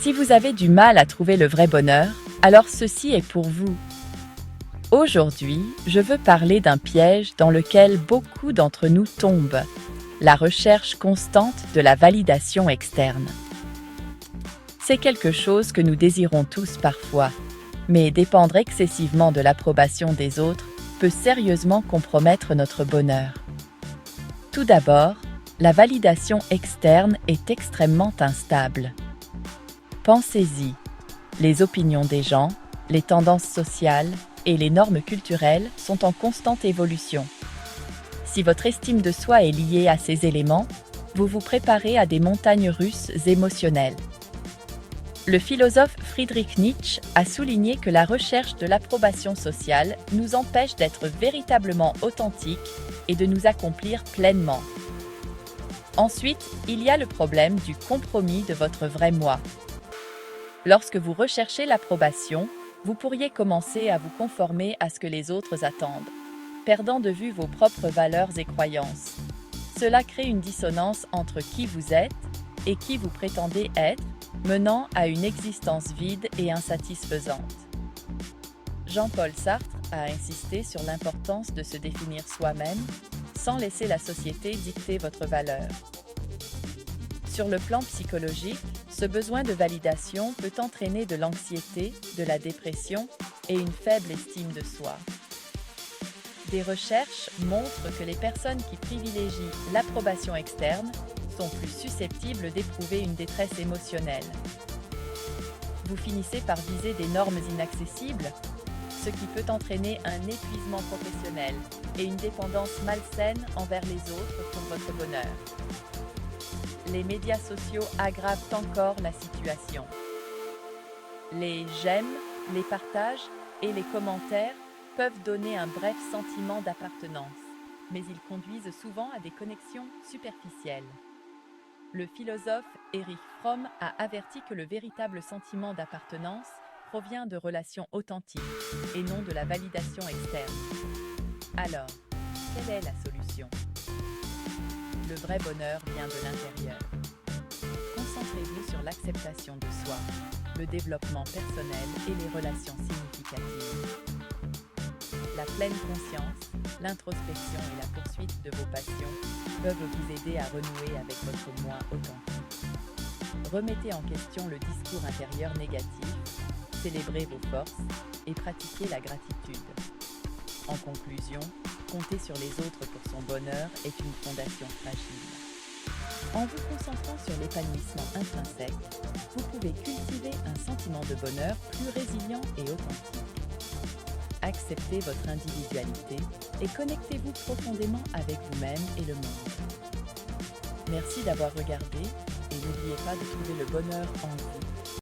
Si vous avez du mal à trouver le vrai bonheur, alors ceci est pour vous. Aujourd'hui, je veux parler d'un piège dans lequel beaucoup d'entre nous tombent, la recherche constante de la validation externe. C'est quelque chose que nous désirons tous parfois, mais dépendre excessivement de l'approbation des autres peut sérieusement compromettre notre bonheur. Tout d'abord, la validation externe est extrêmement instable. Pensez-y, les opinions des gens, les tendances sociales et les normes culturelles sont en constante évolution. Si votre estime de soi est liée à ces éléments, vous vous préparez à des montagnes russes émotionnelles. Le philosophe Friedrich Nietzsche a souligné que la recherche de l'approbation sociale nous empêche d'être véritablement authentiques et de nous accomplir pleinement. Ensuite, il y a le problème du compromis de votre vrai moi. Lorsque vous recherchez l'approbation, vous pourriez commencer à vous conformer à ce que les autres attendent, perdant de vue vos propres valeurs et croyances. Cela crée une dissonance entre qui vous êtes et qui vous prétendez être, menant à une existence vide et insatisfaisante. Jean-Paul Sartre a insisté sur l'importance de se définir soi-même sans laisser la société dicter votre valeur. Sur le plan psychologique, ce besoin de validation peut entraîner de l'anxiété, de la dépression et une faible estime de soi. Des recherches montrent que les personnes qui privilégient l'approbation externe sont plus susceptibles d'éprouver une détresse émotionnelle. Vous finissez par viser des normes inaccessibles, ce qui peut entraîner un épuisement professionnel et une dépendance malsaine envers les autres pour votre bonheur. Les médias sociaux aggravent encore la situation. Les j'aime, les partages et les commentaires peuvent donner un bref sentiment d'appartenance, mais ils conduisent souvent à des connexions superficielles. Le philosophe Erich Fromm a averti que le véritable sentiment d'appartenance provient de relations authentiques et non de la validation externe. Alors, quelle est la solution ? Le vrai bonheur vient de l'intérieur. Concentrez-vous sur l'acceptation de soi, le développement personnel et les relations significatives. La pleine conscience, l'introspection et la poursuite de vos passions peuvent vous aider à renouer avec votre moi authentique. Remettez en question le discours intérieur négatif, célébrez vos forces et pratiquez la gratitude. En conclusion, compter sur les autres pour son bonheur est une fondation fragile. En vous concentrant sur l'épanouissement intrinsèque, vous pouvez cultiver un sentiment de bonheur plus résilient et authentique. Acceptez votre individualité et connectez-vous profondément avec vous-même et le monde. Merci d'avoir regardé et n'oubliez pas de trouver le bonheur en vous.